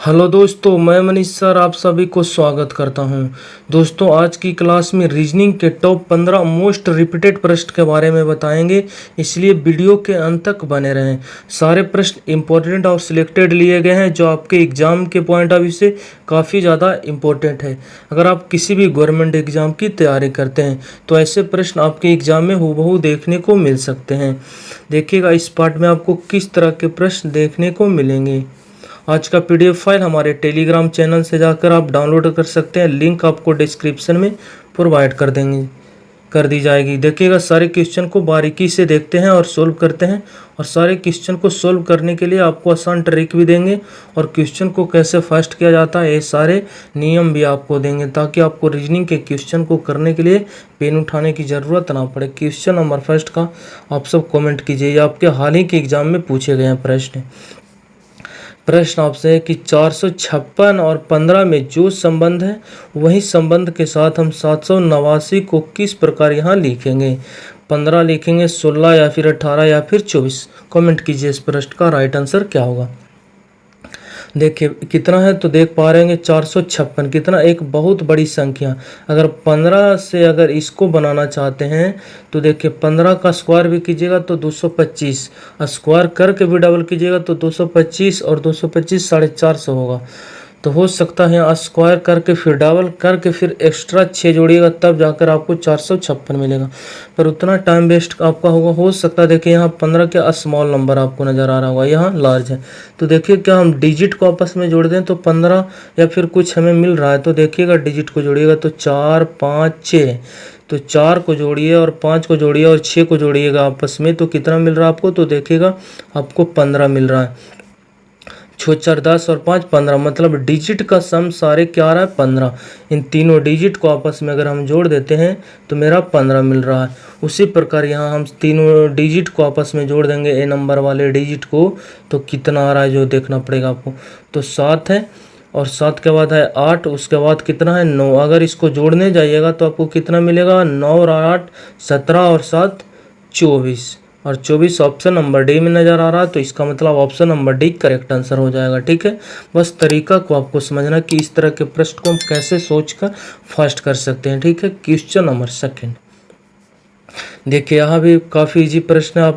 Hello दोस्तों, मैं Manish sir आप सभी को स्वागत करता हूं। दोस्तों, आज की क्लास में रीजनिंग के टॉप 15 मोस्ट रिपीटेड प्रश्न के बारे में बताएंगे, इसलिए वीडियो के अंत तक बने रहें। सारे प्रश्न इंपॉर्टेंट और सिलेक्टेड लिए गए हैं जो आपके एग्जाम के पॉइंट ऑफ व्यू से काफ़ी ज़्यादा इम्पोर्टेंट है। अगर आप किसी भी गवर्नमेंट एग्जाम की तैयारी करते हैं तो ऐसे प्रश्न आपके एग्जाम में हूबहू देखने को मिल सकते हैं। देखिएगा इस पार्ट में आपको किस तरह के प्रश्न देखने को मिलेंगे। आज का पीडीएफ फाइल हमारे टेलीग्राम चैनल से जाकर आप डाउनलोड कर सकते हैं। लिंक आपको डिस्क्रिप्शन में प्रोवाइड कर दी जाएगी। देखिएगा सारे क्वेश्चन को बारीकी से देखते हैं और सोल्व करते हैं, और सारे क्वेश्चन को सोल्व करने के लिए आपको आसान ट्रिक भी देंगे और क्वेश्चन को कैसे फर्स्ट किया जाता है ये सारे नियम भी आपको देंगे, ताकि आपको रीजनिंग के क्वेश्चन को करने के लिए पेन उठाने की ज़रूरत ना पड़े। क्वेश्चन नंबर फर्स्ट का आप सब कमेंट कीजिए। ये आपके हाल ही के एग्जाम में पूछे गए हैं प्रश्न आपसे है कि 456 और 15 में जो संबंध है वही संबंध के साथ हम 789 को किस प्रकार यहाँ लिखेंगे। 15 लिखेंगे, 16 या फिर 18 या फिर 24। कमेंट कीजिए इस प्रश्न का राइट आंसर क्या होगा। देखिए कितना है तो देख पा रहे हैं 456 कितना, एक बहुत बड़ी संख्या। अगर 15 से अगर इसको बनाना चाहते हैं तो देखिए 15 का स्क्वायर भी कीजिएगा तो 225, स्क्वायर करके भी डबल कीजिएगा तो 225 और 225 450 होगा। तो हो सकता है यहाँ स्क्वायर करके फिर डबल करके फिर एक्स्ट्रा 6 जोड़िएगा तब जाकर आपको 456 मिलेगा, पर उतना टाइम वेस्ट आपका होगा। हो सकता है देखिए यहाँ 15 के स्मॉल नंबर आपको नज़र आ रहा होगा, यहाँ लार्ज है। तो देखिए क्या हम डिजिट को आपस में जोड़ दें तो 15 या फिर कुछ हमें मिल रहा है, तो देखिएगा डिजिट को जोड़िएगा तो 4 5 6, तो 4 को जोड़िए और 5 को जोड़िए और 6 को जोड़िएगा आपस में, तो कितना मिल रहा है आपको, तो देखिएगा आपको 15 मिल रहा है। 6 4 10 और 5 15, मतलब डिजिट का सम सारे क्या आ रहा है 15। इन तीनों डिजिट को आपस में अगर हम जोड़ देते हैं तो मेरा 15 मिल रहा है। उसी प्रकार यहाँ हम तीनों डिजिट को आपस में जोड़ देंगे ए नंबर वाले डिजिट को, तो कितना आ रहा है जो देखना पड़ेगा आपको। तो 7 है और 7 के बाद है 8, उसके बाद कितना है 9। अगर इसको जोड़ने जाइएगा तो आपको कितना मिलेगा, 9 और 8 17 और 7 24, और 24 ऑप्शन नंबर डी में नज़र आ रहा है, तो इसका मतलब option number D correct answer हो जाएगा। ठीक है, बस तरीका को आपको समझना कि इस तरह के प्रश्न को हम कैसे सोचकर फर्स्ट कर सकते हैं। ठीक है, क्वेश्चन नंबर सेकंड देखिए, यहाँ भी काफ़ी इजी प्रश्न है।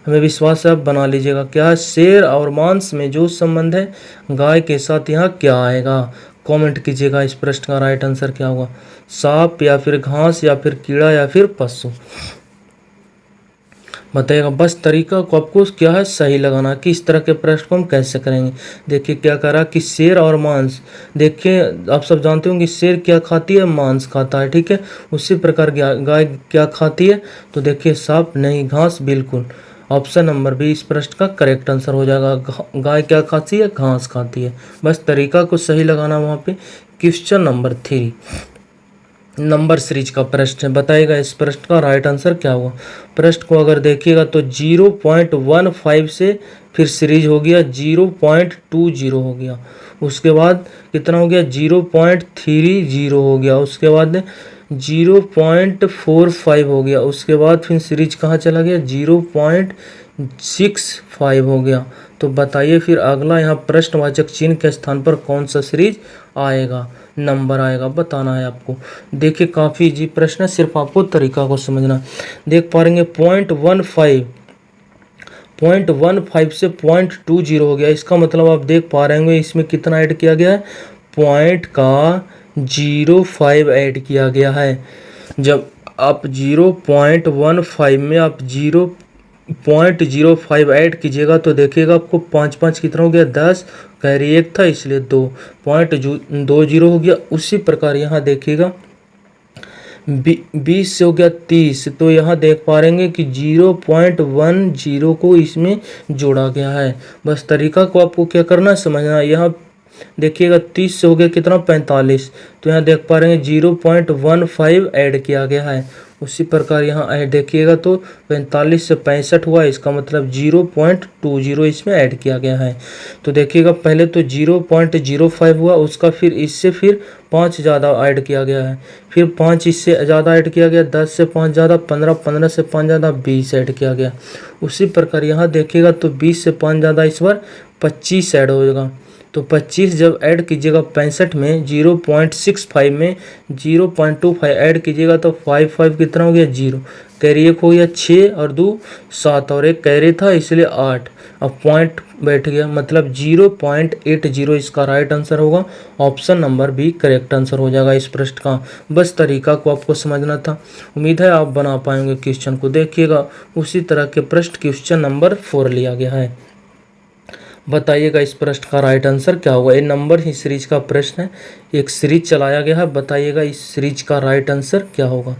हमें विश्वास है आप बना लीजिएगा। क्या है, शेर और मांस में जो संबंध है गाय के साथ यहाँ क्या आएगा। कमेंट कीजिएगा इस प्रश्न का राइट आंसर क्या होगा। सांप या फिर घास या फिर कीड़ा या फिर पशु, बताइएगा। बस तरीका को आपको क्या है सही लगाना कि इस तरह के प्रश्न को हम कैसे करेंगे। देखिए क्या कह रहा कि शेर और मांस, देखिए आप सब जानते होंगे शेर क्या खाती है, मांस खाता है। ठीक है, उसी प्रकार गाय क्या खाती है, तो देखिए सांप नहीं, घास बिल्कुल। ऑप्शन नंबर बी इस प्रश्न का करेक्ट आंसर हो जाएगा। गाय क्या खाती है, घास खाती है। बस तरीका को सही लगाना वहाँ पे। क्वेश्चन नंबर 3 नंबर सीरीज का प्रश्न है, बताइएगा इस प्रश्न का राइट आंसर क्या होगा। प्रश्न को अगर देखिएगा तो 0.15 से फिर सीरीज हो गया 0.20 हो गया, उसके बाद कितना हो गया 0.30 हो गया, उसके बाद 0.45 हो गया, उसके बाद फिर सीरीज कहाँ चला गया 0.65 हो गया। तो बताइए फिर अगला यहाँ प्रश्नवाचक चिन्ह के स्थान पर कौन सा सीरीज आएगा, नंबर आएगा, बताना है आपको। देखिए काफ़ी इजी प्रश्न है, सिर्फ आपको तरीका को समझना। देख पा रहेंगे 0.15 से 0.20 हो गया, इसका मतलब आप देख पा रहे होंगे इसमें कितना ऐड किया गया है, पॉइंट का 0.5 ऐड किया गया है। जब आप 0.15 में आप 0.05 ऐड कीजिएगा तो देखिएगा आपको 5 5 कितना हो गया 10, कैरी 1 था इसलिए 2.20 हो गया। उसी प्रकार यहाँ देखिएगा 20 से हो गया 30, तो यहाँ देख पा रहेंगे कि 0.10 को इसमें जोड़ा गया है। बस तरीका को आपको क्या करना है समझना। यहाँ देखिएगा 30 से हो गया कितना 45, तो यहाँ देख पा रहे हैं 0.15 ऐड किया गया है। उसी प्रकार यहाँ ऐड देखिएगा तो 45 से 65 हुआ, इसका मतलब 0.20 इसमें ऐड किया गया है। तो देखिएगा पहले तो 0.05 हुआ, उसका फिर इससे फिर 5 ज़्यादा ऐड किया गया है, फिर 5 इससे ज़्यादा ऐड किया गया, 10 से 5 ज़्यादा 15, 15 से 5 ज़्यादा 20 ऐड किया गया। उसी प्रकार यहाँ देखिएगा तो 20 से 5 ज़्यादा इस बार 25 ऐड हो जाएगा, तो 25 जब ऐड कीजिएगा 65 में, 0.65 में 0.25 ऐड कीजिएगा तो 55 कितना हो गया 0, कैरी एक हो गया 6 और 2 7 और एक कैरी था इसलिए 8, अब पॉइंट बैठ गया, मतलब 0.80 इसका राइट आंसर होगा। Option number B correct answer हो जाएगा इस प्रश्न का। बस तरीका को आपको समझना था। उम्मीद है आप बना पाएंगे क्वेश्चन को। देखिएगा उसी तरह के प्रश्न क्वेश्चन नंबर 4 लिया गया है। बताइएगा इस प्रश्न का राइट आंसर क्या होगा। ये नंबर ही सीरीज का प्रश्न है, एक सीरीज चलाया गया है। बताइएगा इस सीरीज का राइट आंसर क्या होगा।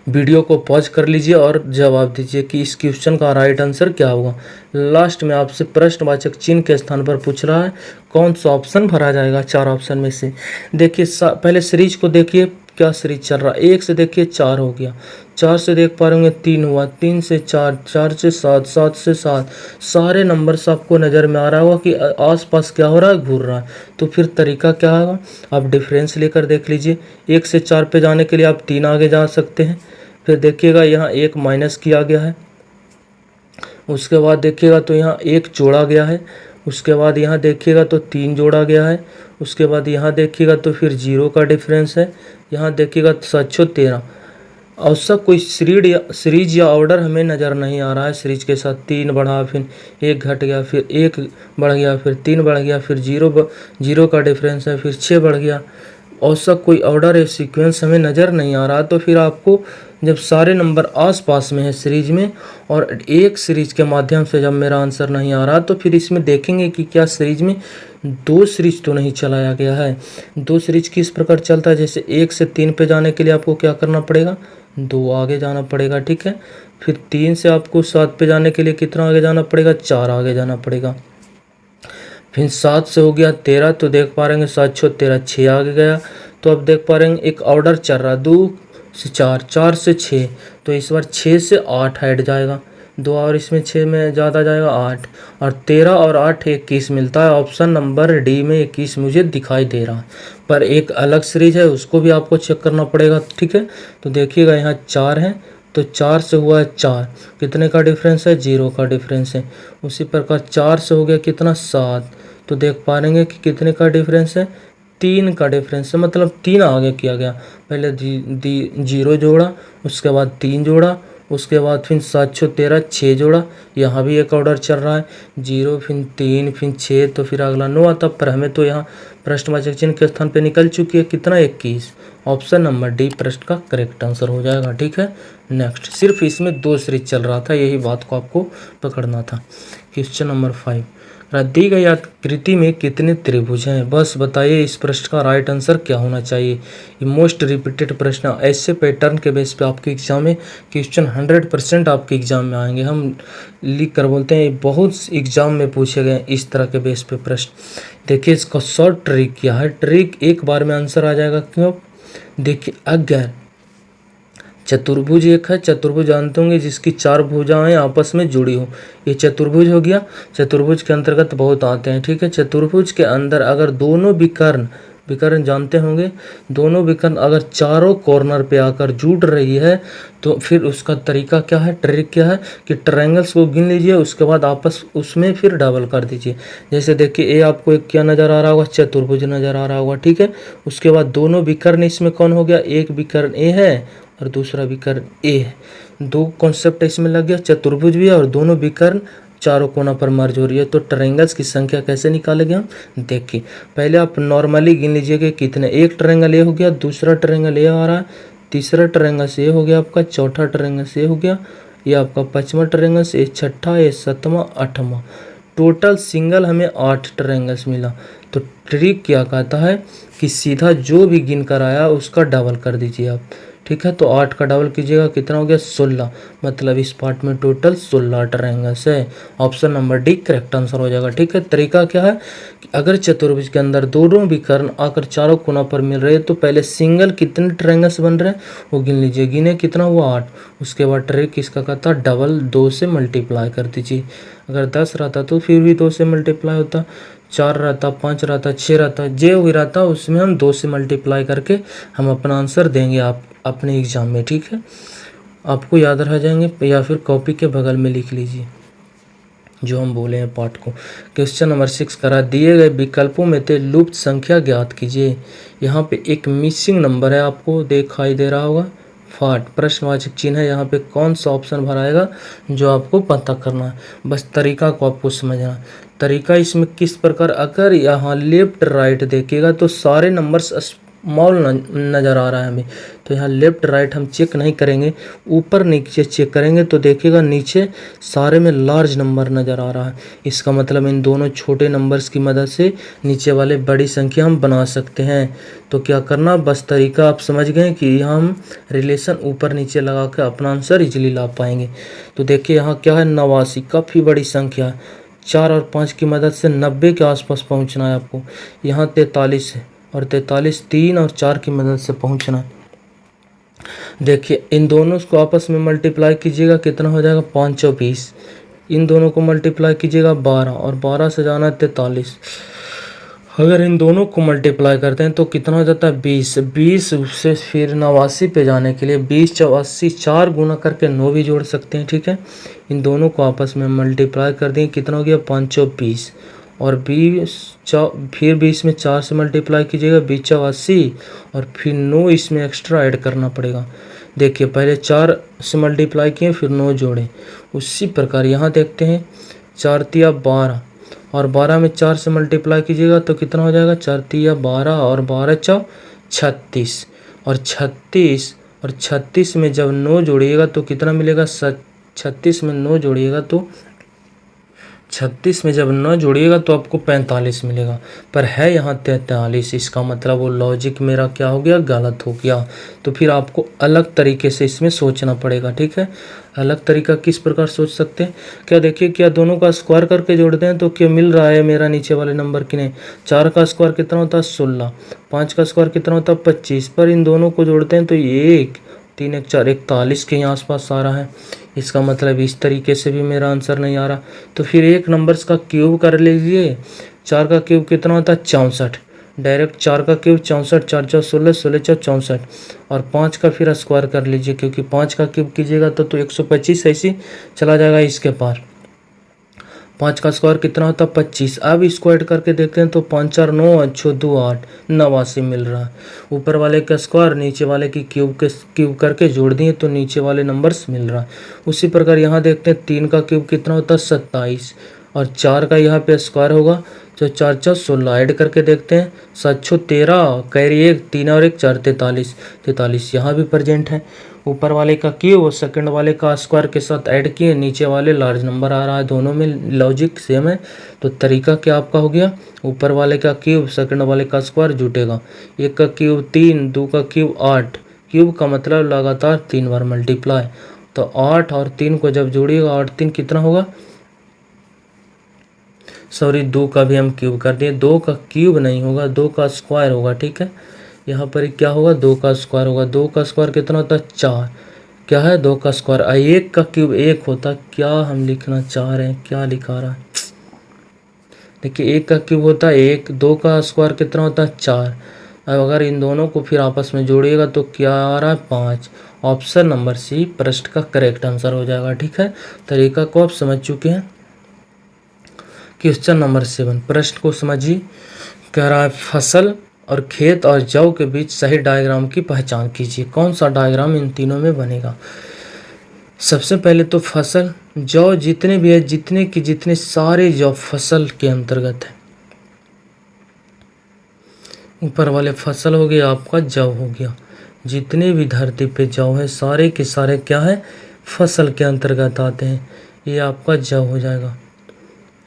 वीडियो को पॉज कर लीजिए और जवाब दीजिए कि इस क्वेश्चन का राइट आंसर क्या होगा। लास्ट में आपसे प्रश्नवाचक चिन्ह के स्थान पर पूछ रहा है कौन सा ऑप्शन भरा जाएगा 4 ऑप्शन में से। देखिए पहले सीरीज को देखिए, क्या सीरीज चल रहा है। 1 से देखिए 4 हो गया, 4 से देख पा रहे होंगे 3 हुआ, 3 से 4, 4 से 7, 7 से 7। सारे नंबर्स आपको नज़र में आ रहा होगा कि आसपास क्या हो रहा है, घूर रहा है। तो फिर तरीका क्या होगा, आप डिफरेंस लेकर देख लीजिए। 1 से 4 पे जाने के लिए आप 3 आगे जा सकते हैं। फिर देखिएगा यहाँ 1 माइनस किया गया है, उसके बाद देखिएगा तो यहाँ 1 जोड़ा गया है, उसके बाद यहाँ देखिएगा तो 3 जोड़ा गया है, उसके बाद यहाँ देखिएगा तो फिर 0 का डिफरेंस है, यहाँ देखिएगा तो 713। और सब कोई सीरीज या ऑर्डर हमें नज़र नहीं आ रहा है। सीरीज के साथ 3 बढ़ा, फिर 1 घट गया, फिर 1 बढ़ गया, फिर 3 बढ़ गया, फिर 0 का डिफरेंस है, फिर 6 बढ़ गया। और सब कोई ऑर्डर या सीक्वेंस हमें नज़र नहीं आ रहा। तो फिर आपको जब सारे नंबर आसपास में है सीरीज में और एक सीरीज के माध्यम से जब मेरा आंसर नहीं आ रहा, तो फिर इसमें देखेंगे कि क्या सीरीज में 2 सीरीज तो नहीं चलाया गया है। 2 सीरीज किस प्रकार चलता है, जैसे 1 से 3 पे जाने के लिए आपको क्या करना पड़ेगा, 2 आगे जाना पड़ेगा, ठीक है। फिर 3 से आपको 7 पे जाने के लिए कितना आगे जाना पड़ेगा, 4 आगे जाना पड़ेगा। फिर 7 से हो गया 13, तो देख पा रहे हैं 7 6 13, 6 आगे गया। तो अब देख पा रहे हैं एक ऑर्डर चल रहा है, 2 से 4, 4 से 6, तो इस बार 6 से 8 हट जाएगा, 2 और इसमें 6 में ज़्यादा जाएगा 8, और 13 और 8 21 मिलता है। ऑप्शन नंबर डी में 21 मुझे दिखाई दे रहा है, पर एक अलग सीरीज है उसको भी आपको चेक करना पड़ेगा, ठीक है। तो देखिएगा यहाँ 4 है, तो 4 से हुआ है 4, कितने का डिफरेंस है, 0 का डिफरेंस है। उसी प्रकार 4 से हो गया कितना 7, तो देख पा रहेंगे कि कितने का डिफरेंस है, 3 का डिफरेंस है, मतलब 3 आगे किया गया। पहले 0 जोड़ा, उसके बाद 3 जोड़ा, उसके बाद फिर 7 6 13 6 जोड़ा। यहाँ भी एक ऑर्डर चल रहा है, 0 फिर 3 फिर 6, तो फिर अगला 9 आता। पर हमें तो यहाँ प्रश्नवाचक चिन्ह के स्थान पे निकल चुकी है कितना, 21। ऑप्शन नंबर डी प्रश्न का करेक्ट आंसर हो जाएगा, ठीक है। नेक्स्ट, सिर्फ इसमें 2 सीरीज चल रहा था, यही बात को आपको पकड़ना था। क्वेश्चन नंबर 5, दी गई आकृति में कितने त्रिभुज हैं। बस बताइए इस प्रश्न का राइट आंसर क्या होना चाहिए। ये मोस्ट रिपीटेड प्रश्न, ऐसे पैटर्न के बेस पे आपके एग्जाम में क्वेश्चन 100% आपके एग्जाम में आएंगे। हम लिख कर बोलते हैं, बहुत एग्जाम में पूछे गए इस तरह के बेस पे प्रश्न। देखिए इसका शॉर्ट ट्रिक क्या है, ट्रिक एक बार में आंसर आ जाएगा। क्यों, देखिए अगर चतुर्भुज एक है, चतुर्भुज जानते होंगे जिसकी 4 भुजाएं आपस में जुड़ी हो, ये चतुर्भुज हो गया। चतुर्भुज के अंतर्गत बहुत आते हैं, ठीक है। चतुर्भुज के अंदर अगर दोनों विकर्ण जानते होंगे, दोनों विकर्ण अगर चारों कॉर्नर पे आकर जुड़ रही है, तो फिर उसका तरीका क्या है, ट्रिक क्या है कि ट्रायंगल्स को गिन लीजिए, उसके बाद आपस उसमें फिर डबल कर दीजिए। जैसे देखिए ए आपको एक क्या नज़र आ रहा होगा, चतुर्भुज नज़र आ रहा होगा, ठीक है। उसके बाद दोनों विकर्ण इसमें कौन हो गया, एक विकर्ण ए है और दूसरा विकर्ण ए है। 2 कॉन्सेप्ट इसमें लग गया, चतुर्भुज भी है और दोनों विकर्ण चारों कोना पर मर्ज हो रही है। तो ट्रायंगल्स की संख्या कैसे निकालेंगे हम, देखिए पहले आप नॉर्मली गिन लीजिए कि कितने, एक ट्रायंगल ए हो गया, दूसरा ट्रायंगल ए आ रहा है, तीसरा ट्रायंगल से ए हो गया आपका, चौथा ट्रायंगल से ए हो गया, ये आपका 5वां ट्रायंगल से ए, छठा, ये 7वां, 8वां, टोटल सिंगल हमें 8 ट्रायंगल्स मिला। तो ट्रिक क्या कहता है कि सीधा जो भी गिन कर आया उसका डबल कर दीजिए आप, ठीक है। तो 8 का डबल कीजिएगा, कितना हो गया 16, मतलब इस पार्ट में टोटल 16 ट्रायंगल्स है। Option number D correct answer हो जाएगा, ठीक है। तरीका क्या है कि अगर चतुर्भुज के अंदर दोनों विकर्ण आकर चारों कोना पर मिल रहे हैं, तो पहले सिंगल कितने ट्रायंगल्स बन रहे हैं वो गिन लीजिए, गिने कितना हुआ 8। उसके बाद ट्रिक इसका कहता है डबल 2 से मल्टीप्लाई कर दीजिए। अगर 10 रहता तो फिर भी 2 से मल्टीप्लाई होता, 4 रहता, 5 रहता, 6 रहता, जो भी रहता उसमें हम 2 से मल्टीप्लाई करके हम अपना आंसर देंगे आप अपने एग्जाम में, ठीक है। आपको याद रह जाएंगे, या फिर कॉपी के बगल में लिख लीजिए। जो हम बोले हैं पाठ को। क्वेश्चन नंबर 6 करा, दिए गए विकल्पों में से लुप्त संख्या ज्ञात कीजिए। यहाँ पे एक मिसिंग नंबर है, आपको दिखाई दे रहा होगा 8, प्रश्नवाचक चिन्ह है। यहाँ पे कौन सा ऑप्शन भराएगा जो आपको पता करना है, बस तरीका को आपको समझना है। तरीका इसमें किस प्रकार, अगर यहाँ लेफ्ट राइट देखिएगा तो सारे नंबर्स स्मॉल नज़र आ रहा है हमें, तो यहाँ लेफ्ट राइट हम चेक नहीं करेंगे, ऊपर नीचे चेक करेंगे तो देखिएगा नीचे सारे में लार्ज नंबर नज़र आ रहा है। इसका मतलब इन दोनों छोटे नंबर्स की मदद से नीचे वाले बड़ी संख्या हम बना सकते हैं। तो क्या करना, बस तरीका आप समझ गए कि यहाँ हम रिलेशन ऊपर नीचे लगा कर अपना आंसर इजीली ला पाएंगे। तो देखिए यहाँ क्या है, 89, काफ़ी बड़ी संख्या है। 4 और 5 की मदद से 90 के आसपास पहुँचना है आपको। यहाँ 43 है और 43 3 और 4 की मदद से पहुँचना है। देखिए इन दोनों को आपस में मल्टीप्लाई कीजिएगा, कितना हो जाएगा 5 और 20। इन दोनों को मल्टीप्लाई कीजिएगा 12 और 12 से जाना है 43। अगर इन दोनों को मल्टीप्लाई करते हैं तो कितना हो जाता है 20। 20 से फिर 89 पे जाने के लिए 20 × 80, 4 गुना करके 9 भी जोड़ सकते हैं, ठीक है। इन दोनों को आपस में मल्टीप्लाई कर दें, कितना हो गया 5 और 20 और 20 फिर 20 में 4 से मल्टीप्लाई कीजिएगा, 20 × 80 और फिर 9 इसमें एक्स्ट्रा ऐड करना पड़ेगा। देखिए पहले 4 से मल्टीप्लाई किए फिर 9 जोड़े, उसी प्रकार यहाँ देखते हैं 4 तिया 12 और 12 में 4 से मल्टीप्लाई कीजिएगा तो कितना हो जाएगा 4 तिया 12 और 12 × 36 और 36 में जब 9 जोड़िएगा तो कितना मिलेगा 36 में 9 जोड़िएगा तो 36 में जब 9 जोड़िएगा तो आपको 45 मिलेगा, पर है यहाँ 43। इसका मतलब वो लॉजिक मेरा क्या हो गया, गलत हो गया। तो फिर आपको अलग तरीके से इसमें सोचना पड़ेगा, ठीक है। अलग तरीका किस प्रकार सोच सकते हैं, क्या देखिए, क्या दोनों का स्क्वायर करके जोड़ते हैं तो क्या मिल रहा है मेरा नीचे वाले नंबर की नहीं। 4 का स्क्वायर कितना होता है 16, 5 का स्क्वायर कितना होता है 25, पर इन दोनों को जोड़ते हैं तो ये 1 3 1 4 41 के आस पास आ रहा है। इसका मतलब इस तरीके से भी मेरा आंसर नहीं आ रहा। तो फिर एक नंबर्स का क्यूब कर लीजिए। 4 का क्यूब कितना होता है 64, डायरेक्ट 4 का क्यूब 64, 4 4 16, 16 4 64 और 5 का फिर स्क्वायर कर लीजिए, क्योंकि 5 का क्यूब कीजिएगा तो 125 ऐसी चला जाएगा इसके पार। 5 का स्क्वायर कितना होता है 25। अब इसको ऐड करके देखते हैं तो 5 4 9 अच्छो 2 8 89 मिल रहा है। ऊपर वाले का स्क्वायर नीचे वाले की क्यूब करके जोड़ दिए तो नीचे वाले नंबर्स मिल रहा है। उसी प्रकार यहाँ देखते हैं 3 का क्यूब कितना होता है 27 और 4 का यहाँ पे स्क्वायर होगा तो 4 4 16 ऐड करके देखते हैं 7 6 13 कैरी 1 3 और 1 4 43 यहाँ भी प्रेजेंट है। ऊपर वाले का क्यूब और सेकंड वाले का स्क्वायर के साथ ऐड किए, नीचे वाले लार्ज नंबर आ रहा है, दोनों में लॉजिक सेम है। तो तरीका क्या आपका हो गया, ऊपर वाले का क्यूब सेकंड वाले का स्क्वायर जुटेगा। 1 का क्यूब 3, 2 का क्यूब 8, क्यूब का मतलब लगातार 3 बार मल्टीप्लाई, तो 8 और 3 को जब जोड़िएगा 8 3 कितना होगा, सॉरी 2 का भी हम क्यूब कर दिए, 2 का क्यूब नहीं होगा 2 का स्क्वायर होगा, ठीक है। यहाँ पर क्या होगा 2 का स्क्वायर होगा। 2 का स्क्वायर कितना होता है 4, क्या है 2 का स्क्वायर। 1 का क्यूब 1 होता, क्या हम लिखना चाह रहे हैं, क्या लिखा रहा है, देखिए 1 का क्यूब होता है 1, 2 का स्क्वायर कितना होता है 4। अब अगर इन दोनों को फिर आपस में जोड़िएगा तो क्या आ रहा है 5। ऑप्शन नंबर सी प्रश्न का करेक्ट आंसर हो जाएगा, ठीक है। तरीका को आप समझ चुके हैं। क्वेश्चन नंबर 7 प्रश्न को समझिए। कह रहा है फसल और खेत और जौ के बीच सही डायग्राम की पहचान कीजिए। कौन सा डायग्राम इन तीनों में बनेगा। सबसे पहले तो फसल, जौ जितने भी है, जितने की जितने सारे जौ फसल के अंतर्गत है। ऊपर वाले फसल हो गया आपका, जौ हो गया, जितने भी धरती पे जौ है सारे के सारे क्या है फसल के अंतर्गत आते हैं। ये आपका जौ हो जाएगा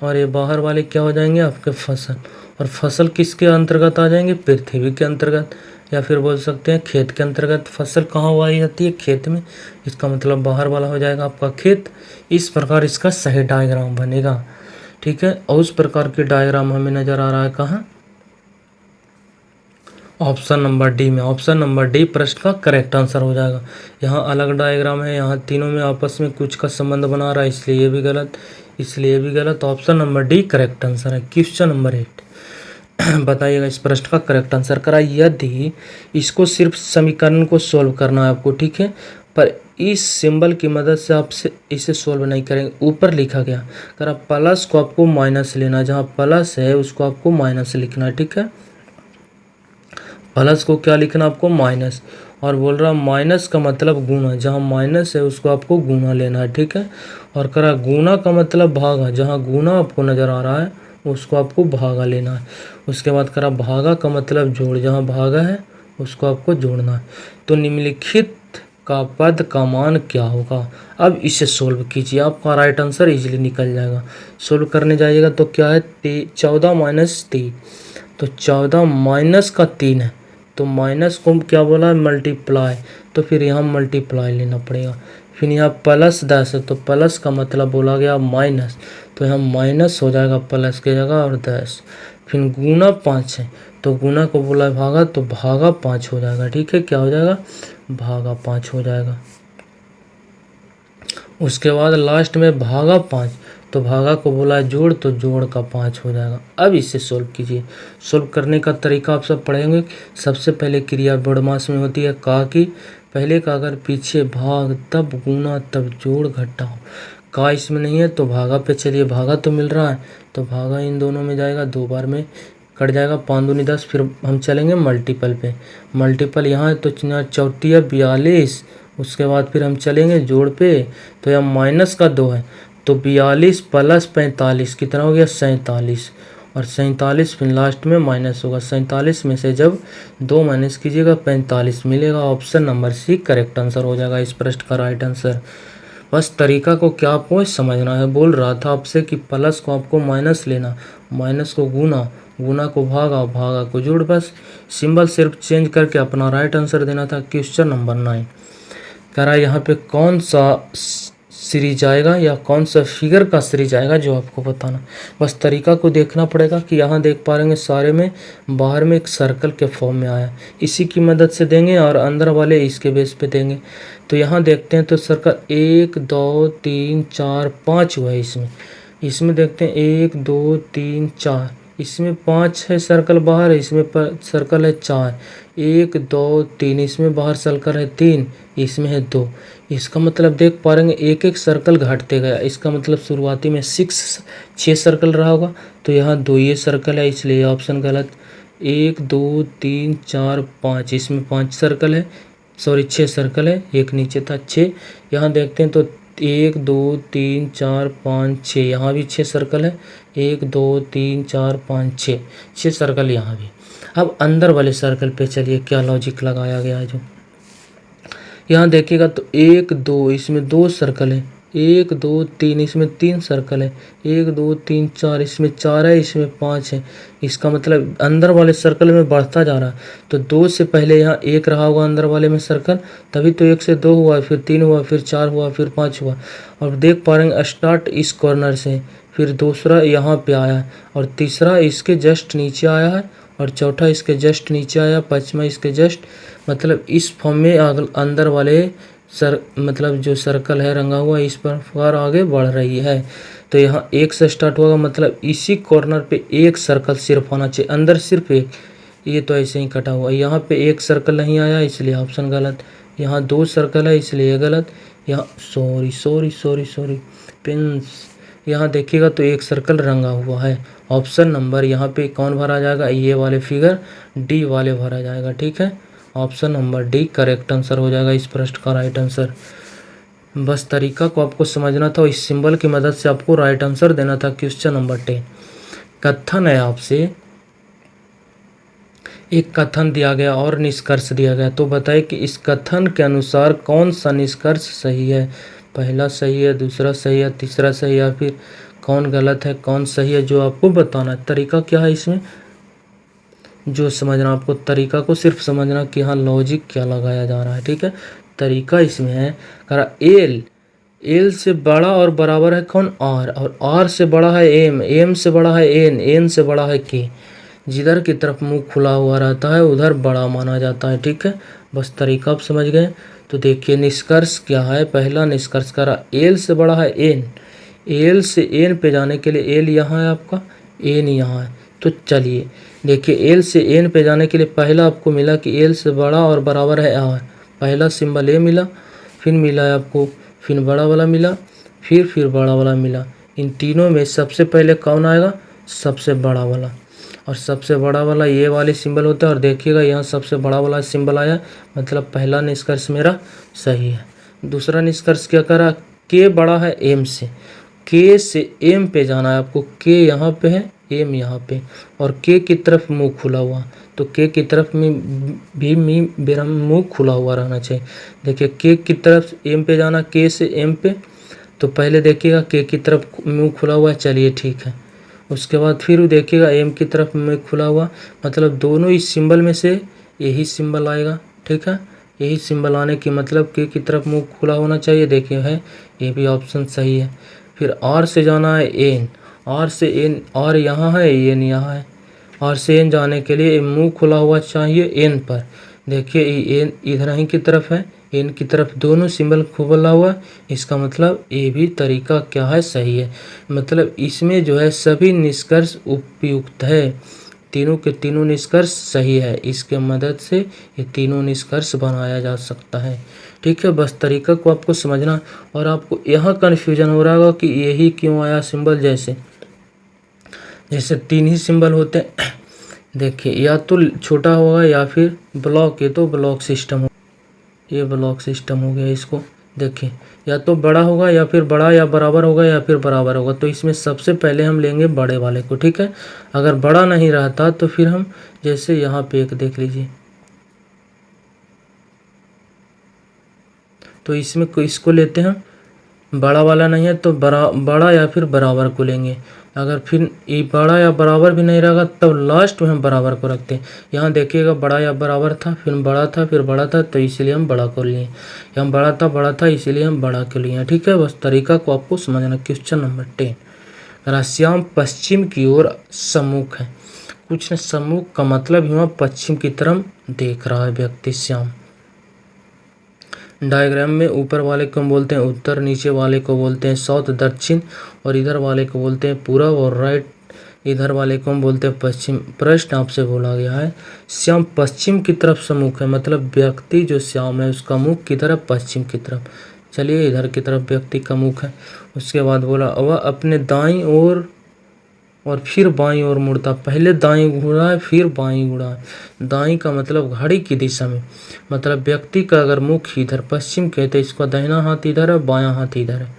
और ये बाहर वाले क्या हो जाएंगे आपके फसल। और फसल किसके अंतर्गत आ जाएंगे, पृथ्वी के अंतर्गत, या फिर बोल सकते हैं खेत के अंतर्गत। फसल कहाँ उगाई जाती है, खेत में, इसका मतलब बाहर वाला हो जाएगा आपका खेत। इस प्रकार इसका सही डायग्राम बनेगा, ठीक है। और उस प्रकार की डायग्राम हमें नजर आ रहा है कहाँ, ऑप्शन नंबर डी में। ऑप्शन नंबर डी प्रश्न का करेक्ट आंसर हो जाएगा। यहाँ अलग डायग्राम है, यहाँ तीनों में आपस में कुछ का संबंध बना रहा है, इसलिए ये भी गलत, इसलिए ये भी गलत। Option number D correct answer है। क्वेश्चन नंबर 8 बताइएगा इस प्रश्न का करेक्ट आंसर करा। यदि इसको सिर्फ समीकरण को सॉल्व करना है आपको, ठीक है, पर इस सिंबल की मदद से आपसे इसे सोल्व नहीं करेंगे। ऊपर लिखा गया करा प्लस को आपको माइनस लेना, जहाँ प्लस है उसको आपको माइनस लिखना है, ठीक है। प्लस को क्या लिखना आपको माइनस, और बोल रहा माइनस का मतलब गुना, जहाँ माइनस है उसको आपको गुना लेना है, ठीक है। और करा गुना का मतलब भागा, जहाँ गुना आपको नज़र आ रहा है उसको आपको भागा लेना है। उसके बाद करा भागा का मतलब जोड़, जहाँ भागा है उसको आपको जोड़ना है। तो निम्नलिखित का पद का मान क्या होगा। अब इसे सोल्व कीजिए, आपका राइट आंसर इजीली निकल जाएगा। सोल्व करने जाइएगा तो क्या है 14 माइनस 3, तो 14 माइनस का 3 है, तो माइनस को क्या बोला मल्टीप्लाई, तो फिर यहाँ मल्टीप्लाई लेना पड़ेगा। फिर यहाँ प्लस 10 है, तो प्लस का मतलब बोला गया माइनस, तो यहाँ माइनस हो जाएगा प्लस की जगह और 10। फिर गुना 5 है, तो गुना को बोला भागा, तो भागा 5 हो जाएगा, ठीक है। क्या हो जाएगा भागा 5 हो जाएगा। उसके बाद लास्ट में भागा 5, तो भागा को बोला जोड़, तो जोड़ का 5 हो जाएगा। अब इसे सोल्व कीजिए। सोल्व करने का तरीका आप सब पढ़ेंगे। सबसे पहले क्रिया बड़मास में होती है का की, पहले का अगर पीछे भाग तब गुना तब जोड़ घटाओ। का इसमें नहीं है तो भागा पे चलिए, भागा तो मिल रहा है तो भागा इन दोनों में जाएगा, 2 बार में कट जाएगा, 5 दूनी 10। फिर हम चलेंगे मल्टीपल पे, मल्टीपल यहाँ है तो 4 42। उसके बाद फिर हम चलेंगे जोड़ पे, तो यहाँ माइनस का 2 है, तो 42 प्लस 45 कितना हो गया 47, और 47 फिर लास्ट में माइनस होगा। 47 में से जब 2 माइनस कीजिएगा 45 मिलेगा। Option number C correct answer हो जाएगा इस प्रश्न का राइट आंसर। बस तरीका को क्या आपको समझना है। बोल रहा था आपसे कि प्लस को आपको माइनस लेना, माइनस को गुना, गुना को भागा, भागा को जोड़, बस सिंबल सिर्फ चेंज करके अपना राइट आंसर देना था। क्वेश्चन नंबर 9 कह रहा है यहाँ पे कौन सा सीरीज आएगा या कौन सा फिगर का सीरीज आएगा जो आपको बताना। बस तरीका को देखना पड़ेगा कि यहाँ देख पा रहे सारे में बाहर में एक सर्कल के फॉर्म में आया, इसी की मदद से देंगे और अंदर वाले इसके बेस पे देंगे। तो यहाँ देखते हैं तो सर्कल 1 2 3 4 5 हुआ है इसमें देखते हैं 1 2 3 4, इसमें 5 है सर्कल बाहर, इसमें सर्कल है 4, 1 2 3, इसमें बाहर सर्कल है 3, इसमें है 2। इसका मतलब देख पा रहे एक एक सर्कल घटते गया, इसका मतलब शुरुआती में 6 सर्कल रहा होगा, तो यहाँ 2 ये सर्कल है, इसलिए ऑप्शन गलत। 1 2 3 4 5, इसमें 5 सर्कल है, सॉरी 6 सर्कल है, एक नीचे था 6। यहाँ देखते हैं तो 1 2 3 4 5 6, यहाँ भी 6 सर्कल है, 1 2 3 4 5 6 सर्कल यहाँ भी। अब अंदर वाले सर्कल पे चलिए क्या लॉजिक लगाया गया है। जो यहाँ देखिएगा तो 1 2, इसमें 2 सर्कल है, 1 2 3, इसमें 3 सर्कल है, 1 2 3 4, इसमें 4 है, इसमें 5 है। इसका मतलब अंदर वाले सर्कल में बढ़ता जा रहा है, तो 2 से पहले यहाँ 1 रहा होगा अंदर वाले में सर्कल, तभी तो 1 से 2 हुआ, फिर 3 हुआ, फिर 4 हुआ, फिर 5 हुआ। और देख पा रहे हैं स्टार्ट इस कॉर्नर से, फिर दूसरा यहाँ पे आया और तीसरा इसके जस्ट नीचे आया है, और चौथा इसके जस्ट नीचे आया, पाँचवा इसके जस्ट, मतलब इस फॉर्म में अंदर वाले मतलब जो सर्कल है रंगा हुआ इस पर आगे बढ़ रही है। तो यहाँ 1 से स्टार्ट होगा, मतलब इसी कॉर्नर पे एक सर्कल सिर्फ आना चाहिए, अंदर सिर्फ एक, ये तो ऐसे ही कटा हुआ। यहाँ पे एक सर्कल नहीं आया इसलिए ऑप्शन गलत, यहाँ 2 सर्कल है इसलिए गलत, यहाँ सॉरी पिंस, यहाँ देखिएगा तो एक सर्कल रंगा हुआ है। ऑप्शन नंबर यहाँ पे कौन भरा जाएगा, ये वाले फिगर डी वाले भरा जाएगा, ठीक है। Option number D correct answer हो जाएगा इस प्रश्न का राइट आंसर। बस तरीका को आपको समझना था, इस सिंबल की मदद से आपको राइट आंसर देना था। क्वेश्चन नंबर 10 कथन है, आपसे एक कथन दिया गया और निष्कर्ष दिया गया, तो बताइए कि इस कथन के अनुसार कौन सा निष्कर्ष सही है। पहला सही है, दूसरा सही है, तीसरा सही है, या फिर कौन गलत है कौन सही है, जो आपको बताना है। तरीका क्या है इसमें जो समझना, आपको तरीका को सिर्फ समझना कि हाँ लॉजिक क्या लगाया जा रहा है, ठीक है। तरीका इसमें है करा एल से बड़ा और बराबर है कौन आर, और आर से बड़ा है एम से बड़ा है एन से बड़ा है के। जिधर की तरफ मुंह खुला हुआ रहता है उधर बड़ा माना जाता है, ठीक है। बस तरीका आप समझ गए। तो देखिए निष्कर्ष क्या है, पहला निष्कर्ष करा एल से बड़ा है एन, एल से एन पे जाने के लिए एल यहाँ है आपका, एन यहाँ है, तो चलिए देखिए एल से एन पे जाने के लिए पहला आपको मिला कि एल से बड़ा और बराबर है आर, पहला सिंबल ए मिला। फिर मिला है आपको, फिर बड़ा वाला मिला, फिर बड़ा वाला मिला। इन तीनों में सबसे पहले कौन आएगा? सबसे बड़ा वाला। और सबसे बड़ा वाला ये वाले सिंबल होता है। और देखिएगा यहाँ सबसे बड़ा वाला सिंबल आया, मतलब पहला निष्कर्ष मेरा सही है। दूसरा निष्कर्ष क्या करा? के बड़ा है एम से, के से एम पे जाना है आपको। के यहाँ पे है, एम यहाँ पे, और के की तरफ मुंह खुला हुआ, तो के की तरफ में भी मेरा मुंह खुला हुआ रहना चाहिए। देखिए के की तरफ एम पे जाना, के से एम पे, तो पहले देखिएगा के की तरफ मुंह खुला हुआ है, चलिए ठीक है। उसके बाद फिर देखिएगा एम की तरफ मुंह खुला हुआ, मतलब दोनों इस सिंबल में से यही सिंबल आएगा, ठीक है। यही सिंबल आने की मतलब के की तरफ मुंह खुला होना चाहिए। देखिए है, ये भी ऑप्शन सही है। फिर आर से जाना है एन, आर से एन, आर यहाँ है, एन यहाँ है। आर से एन जाने के लिए मुंह खुला हुआ चाहिए एन पर। देखिए एन इधर ही की तरफ है, एन की तरफ दोनों सिंबल खुला हुआ, इसका मतलब ये भी तरीका क्या है? सही है। मतलब इसमें जो है सभी निष्कर्ष उपयुक्त है, तीनों के तीनों निष्कर्ष सही है। इसके मदद से ये तीनों निष्कर्ष बनाया जा सकता है, ठीक है। बस तरीका को आपको समझना। और आपको यहाँ कन्फ्यूजन हो रहा होगा कि यही क्यों आया सिंबल, जैसे तीन ही सिंबल होते हैं। देखिए या तो छोटा होगा या फिर ब्लॉक, ये तो ब्लॉक सिस्टम हो, ये ब्लॉक सिस्टम हो गया। इसको देखिए या तो बड़ा होगा या फिर बड़ा, या बराबर होगा या फिर बराबर होगा। तो इसमें सबसे पहले हम लेंगे बड़े वाले को, ठीक है। अगर बड़ा नहीं रहता तो फिर हम जैसे यहाँ पे एक देख लीजिए, तो इसमें इसको लेते हैं, बड़ा वाला नहीं है तो बड़ा या फिर बराबर को लेंगे। अगर फिर ये बड़ा या बराबर भी नहीं रहेगा तब लास्ट में हम बराबर को रखते हैं। यहाँ देखिएगा बड़ा या बराबर था, फिर बड़ा था, फिर बड़ा था, तो इसीलिए हम बड़ा को लिए। यहाँ बड़ा था इसीलिए हम बड़ा को लिए, ठीक है। बस तरीका को आपको समझना। क्वेश्चन नंबर 10, राशियाम पश्चिम की ओर सम्मुख है। कुछ न सम्मुख का मतलब यहाँ पश्चिम की तरफ देख रहा है व्यक्ति, श्याम। डायग्राम में ऊपर वाले को हम बोलते हैं उत्तर, नीचे वाले को बोलते हैं साउथ दक्षिण, और इधर वाले को बोलते हैं पूरब, और राइट इधर वाले को हम बोलते हैं पश्चिम। प्रश्न आपसे बोला गया है श्याम पश्चिम की तरफ सम्मुख है, मतलब व्यक्ति जो श्याम है उसका मुख किधर है? पश्चिम की तरफ। चलिए इधर की तरफ व्यक्ति का मुख है। उसके बाद बोला वह अपने दाईं ओर और फिर बाईं ओर मुड़ता, पहले दाईं घुरा है फिर बाईं घुरा है। दाईं का मतलब घड़ी की दिशा में, मतलब व्यक्ति का अगर मुख इधर पश्चिम के तो इसका दाहिना हाथ इधर है, बायां हाथ इधर है।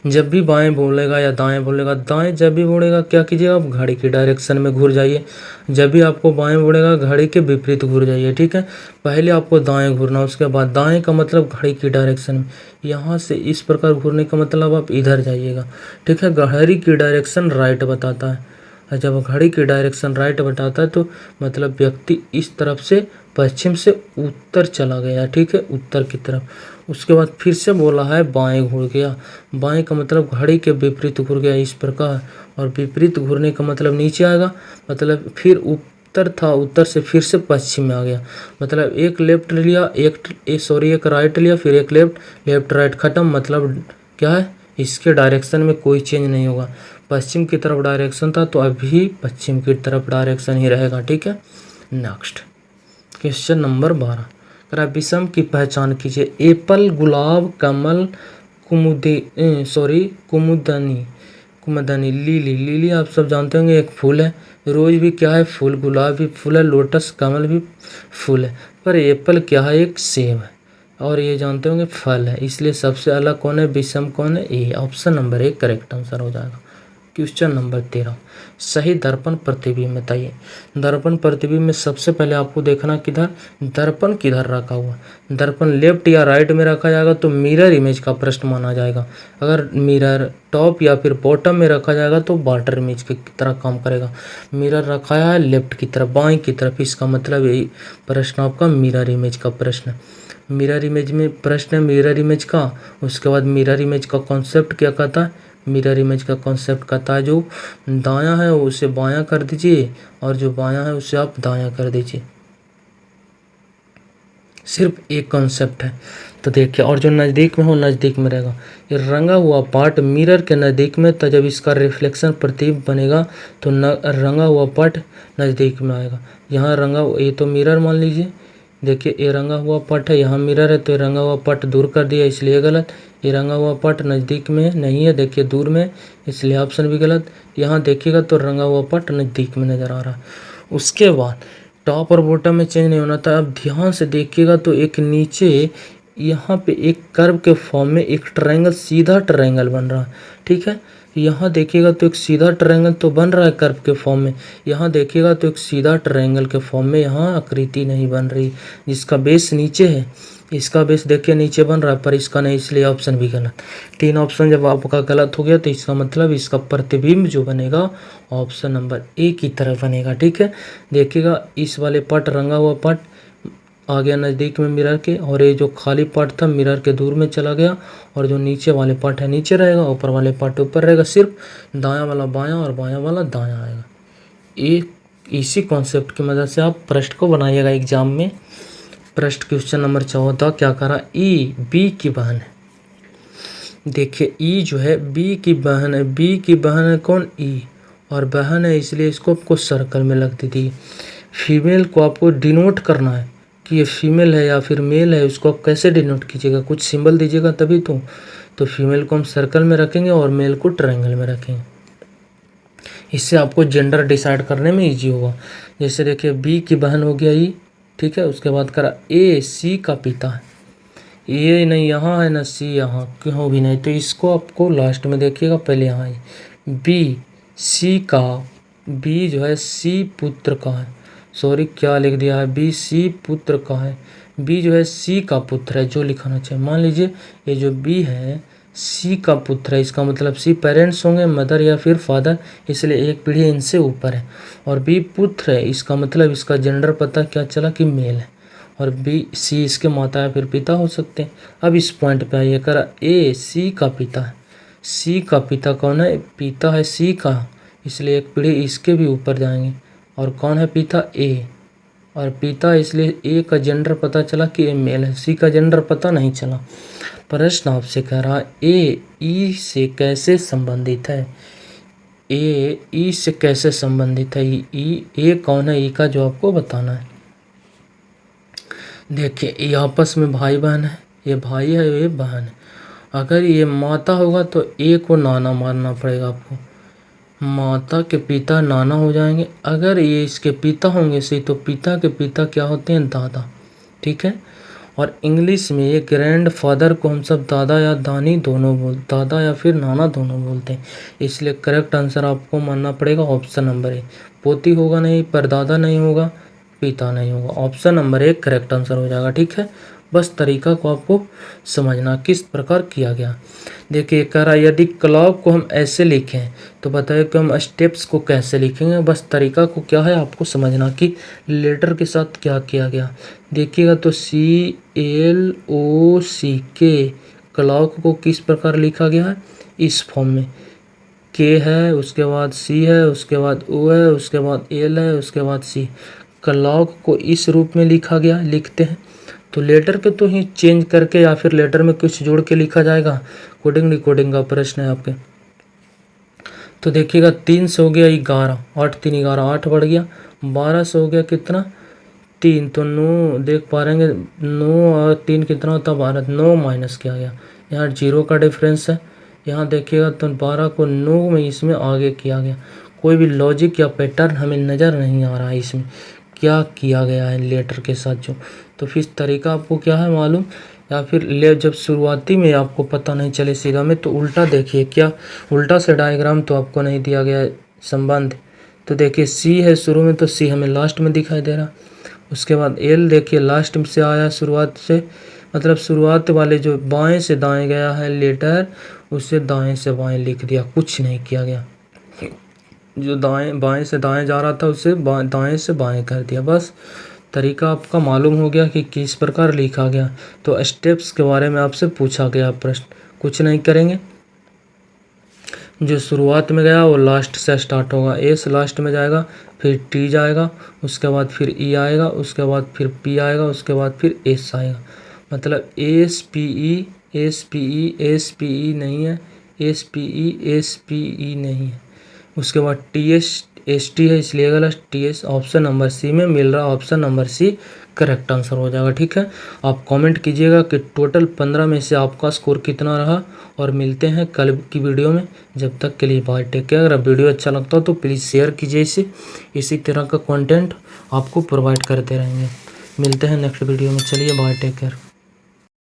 जब भी बाएं बोलेगा या दाएं बोलेगा, दाएं जब भी बोलेगा क्या कीजिएगा? आप घड़ी की डायरेक्शन में घुर जाइए। जब भी आपको बाएं बोलेगा घड़ी के विपरीत घुर जाइए, ठीक है। पहले आपको दाएं घूरना, उसके बाद दाएं का मतलब घड़ी की डायरेक्शन में। यहाँ से इस प्रकार घूरने का मतलब आप इधर जाइएगा, ठीक है। घड़ी की डायरेक्शन राइट बताता है, और जब घड़ी की डायरेक्शन राइट बताता है तो मतलब व्यक्ति इस तरफ से पश्चिम से उत्तर चला गया, ठीक है, उत्तर की तरफ। उसके बाद फिर से बोला है बाएं घुर गया, बाएं का मतलब घड़ी के विपरीत घुर गया इस प्रकार। और विपरीत घूरने का मतलब नीचे आएगा, मतलब फिर उत्तर था, उत्तर से फिर से पश्चिम में आ गया। मतलब एक लेफ्ट लिया, एक राइट लिया, फिर एक लेफ्ट राइट खत्म। मतलब क्या है? इसके डायरेक्शन में कोई चेंज नहीं होगा। पश्चिम की तरफ डायरेक्शन था तो अभी पश्चिम की तरफ डायरेक्शन ही रहेगा, ठीक है। नेक्स्ट क्वेश्चन नंबर 12, अगर विषम की पहचान कीजिए। एप्पल, गुलाब, कमल, कुमुदनी, लिली आप सब जानते होंगे एक फूल है। रोज भी क्या है? फूल। गुलाब भी फूल है, लोटस कमल भी फूल है। पर एप्पल क्या है? एक सेब है। और ये जानते होंगे फल है। इसलिए सबसे अलग कौन है? विषम कौन है? ए। ऑप्शन नंबर 1 करेक्ट आंसर हो जाएगा। क्वेश्चन नंबर 13, सही दर्पण प्रतिबिंब बताइए। दर्पण प्रतिबिंब में सबसे पहले आपको देखना किधर, दर्पण किधर रखा हुआ। दर्पण लेफ्ट या राइट में रखा जाएगा तो मिरर इमेज का प्रश्न माना जाएगा। अगर मिरर टॉप या फिर बॉटम में रखा जाएगा तो वाटर इमेज की तरह काम करेगा। मिरर रखा है लेफ्ट की तरफ, बाएं की तरफ, इसका मतलब यही प्रश्न आपका मिरर इमेज का प्रश्न। मिरर इमेज में प्रश्न है मिरर इमेज का। उसके बाद मिरर इमेज का कॉन्सेप्ट क्या कहता है? मिरर इमेज का कॉन्सेप्ट कहता है जो दायां है उसे बायां कर दीजिए और जो बायां है उसे आप दायां कर दीजिए। सिर्फ एक कॉन्सेप्ट है। तो देखिए, और जो नज़दीक में हो नज़दीक में रहेगा। ये रंगा हुआ पार्ट मिरर के नज़दीक में, तो जब इसका रिफ्लेक्शन प्रतिबिंब बनेगा तो रंगा हुआ पार्ट नज़दीक में आएगा। यहाँ रंगा, ये तो मिरर मान लीजिए, देखिए ये रंगा हुआ पट है, यहाँ मिरर है तो ये रंगा हुआ पट दूर कर दिया इसलिए गलत। ये रंगा हुआ पट नज़दीक में नहीं है, देखिए दूर में, इसलिए ऑप्शन भी गलत। यहाँ देखिएगा तो रंगा हुआ पट नज़दीक में नज़र आ रहा है। उसके बाद टॉप और बॉटम में चेंज नहीं होना था। अब ध्यान से देखिएगा तो एक नीचे यहाँ पे एक कर्व के फॉर्म में एक ट्रायंगल, सीधा ट्रायंगल बन रहा है, ठीक है। यहाँ देखिएगा तो एक सीधा ट्रायंगल तो बन रहा है कर्व के फॉर्म में, यहाँ देखिएगा तो एक सीधा ट्रायंगल के फॉर्म में यहाँ आकृति नहीं बन रही, जिसका बेस नीचे है। इसका बेस देखिए नीचे बन रहा है पर इसका नहीं, इसलिए ऑप्शन भी गलत। 3 ऑप्शन जब आपका गलत हो गया तो इसका मतलब इसका प्रतिबिंब जो बनेगा ऑप्शन नंबर ए की तरफ बनेगा, ठीक है। देखिएगा इस वाले पट, रंगा हुआ पट आ गया नज़दीक में मिरर के, और ये जो खाली पार्ट था मिरर के दूर में चला गया, और जो नीचे वाले पार्ट है नीचे रहेगा, ऊपर वाले पार्ट ऊपर रहेगा। सिर्फ दायां वाला बायां और बायां वाला दायां आएगा। ये इसी कॉन्सेप्ट की मदद से आप प्रश्न को बनाइएगा एग्जाम में। प्रश्न क्वेश्चन नंबर 14 क्या करा, ई बी की बहन है। देखिए ई जो है बी की बहन है, बी की बहन है कौन, ई, और बहन है इसलिए इसको आपको सर्कल में लग दी। फीमेल को आपको डिनोट करना है कि ये फीमेल है या फिर मेल है, उसको आप कैसे डिनोट कीजिएगा, कुछ सिंबल दीजिएगा तभी तो फीमेल को हम सर्कल में रखेंगे और मेल को ट्रायंगल में रखेंगे। इससे आपको जेंडर डिसाइड करने में इजी होगा। जैसे देखिए बी की बहन हो गया ई, ठीक है। उसके बाद करा ए सी का पिता है, ये नहीं यहाँ है ना सी यहाँ, क्यों भी नहीं, तो इसको आपको लास्ट में देखिएगा, पहले यहाँ है बी सी का, बी जो है सी पुत्र का है, सॉरी क्या लिख दिया है, बी सी पुत्र का है, बी जो है सी का पुत्र है, जो लिखाना चाहिए। मान लीजिए ये जो बी है सी का पुत्र है, इसका मतलब सी पेरेंट्स होंगे, मदर या फिर फादर, इसलिए एक पीढ़ी इनसे ऊपर है। और बी पुत्र है, इसका मतलब इसका जेंडर पता क्या चला कि मेल है, और बी सी इसके माता या फिर पिता हो सकते हैं। अब इस पॉइंट पे आइए, करा ए सी का पिता है, सी का पिता कौन है, पिता है सी का, इसलिए एक पीढ़ी इसके भी ऊपर जाएंगे। और कौन है पिता, ए, और पिता इसलिए ए का जेंडर पता चला कि ए मेल है, सी का जेंडर पता नहीं चला। प्रश्न आपसे कह रहा ए ई से कैसे संबंधित है, ए ई से कैसे संबंधित है, ई ए कौन है, ई का जो आपको बताना है। देखिए ये आपस में भाई बहन है, ये भाई है ये बहन है। अगर ये माता होगा तो ए को नाना मानना पड़ेगा आपको, माता के पिता नाना हो जाएंगे। अगर ये इसके पिता होंगे सही तो पिता के पिता क्या होते हैं, दादा, ठीक है। और इंग्लिश में ये ग्रैंड फादर को हम सब दादा या दानी दोनों दादा या फिर नाना दोनों बोलते हैं, इसलिए करेक्ट आंसर आपको मानना पड़ेगा ऑप्शन नंबर ए। पोती होगा नहीं, परदादा नहीं होगा, पिता नहीं होगा, option number A correct answer हो जाएगा, ठीक है। बस तरीका को आपको समझना किस प्रकार किया गया। देखिए कह रहा यदि क्लॉक को हम ऐसे लिखें तो बताइए कि हम स्टेप्स को कैसे लिखेंगे। बस तरीका को क्या है आपको समझना कि लेटर के साथ क्या किया गया। देखिएगा तो CLOCK क्लॉक को किस प्रकार लिखा गया है, इस फॉर्म में, के है, उसके बाद सी है, उसके बाद ओ है, उसके बाद एल है, उसके बाद सी। क्लॉक को इस रूप में लिखा गया, लिखते हैं तो लेटर के तो ही चेंज करके या फिर लेटर में कुछ जोड़ के लिखा जाएगा। कोडिंग डिकोडिंग का प्रश्न है आपके। तो देखिएगा 3 से हो गया 11, 8 3 11, 8 बढ़ गया, 12 से हो गया कितना 3, तो 9 देख पा रहेंगे, 9 और 3 कितना होता है 12, 9 माइनस किया गया, यहाँ 0 का डिफरेंस है। यहाँ देखिएगा तो 12 को 9 में इसमें आगे किया गया। कोई भी लॉजिक या पैटर्न हमें नज़र नहीं आ रहा है इसमें क्या किया गया है लेटर के साथ जो। तो फिर तरीका आपको क्या है मालूम, या फिर ले जब शुरुआती में आपको पता नहीं चले सीधा में तो उल्टा देखिए, क्या उल्टा से डायग्राम तो आपको नहीं दिया गया है संबंध। तो देखिए सी है शुरू में, तो सी हमें लास्ट में दिखाई दे रहा। उसके बाद एल देखिए लास्ट से आया शुरुआत से, मतलब शुरुआत वाले जो बाएं से दाएं गया है लेटर, उससे दाएं से बाएं लिख दिया, कुछ नहीं किया गया। जो बाएं से दाएं जा रहा था उससे दाएं से बाएं कर दिया। बस तरीका आपका मालूम हो गया कि किस प्रकार लिखा गया। तो स्टेप्स के बारे में आपसे पूछा गया प्रश्न, कुछ नहीं करेंगे। जो शुरुआत में गया वो लास्ट से स्टार्ट होगा, एस लास्ट में जाएगा, फिर टी जाएगा, उसके बाद फिर ई आएगा, उसके बाद फिर पी आएगा, उसके बाद फिर एस आएगा। मतलब S P E S P E S P E नहीं है, S P E S P E नहीं है। उसके बाद टी एस ST है इसलिए गलत, TS ऑप्शन नंबर सी में मिल रहा, option number C correct answer हो जाएगा। ठीक है, आप कमेंट कीजिएगा कि टोटल 15 में से आपका स्कोर कितना रहा, और मिलते हैं कल की वीडियो में। जब तक के लिए बाय, टेक केयर। अगर वीडियो अच्छा लगता हो तो प्लीज़ शेयर कीजिए, इसी तरह का कंटेंट आपको प्रोवाइड करते रहेंगे। मिलते हैं नेक्स्ट वीडियो में, चलिए बाय, टेक केयर।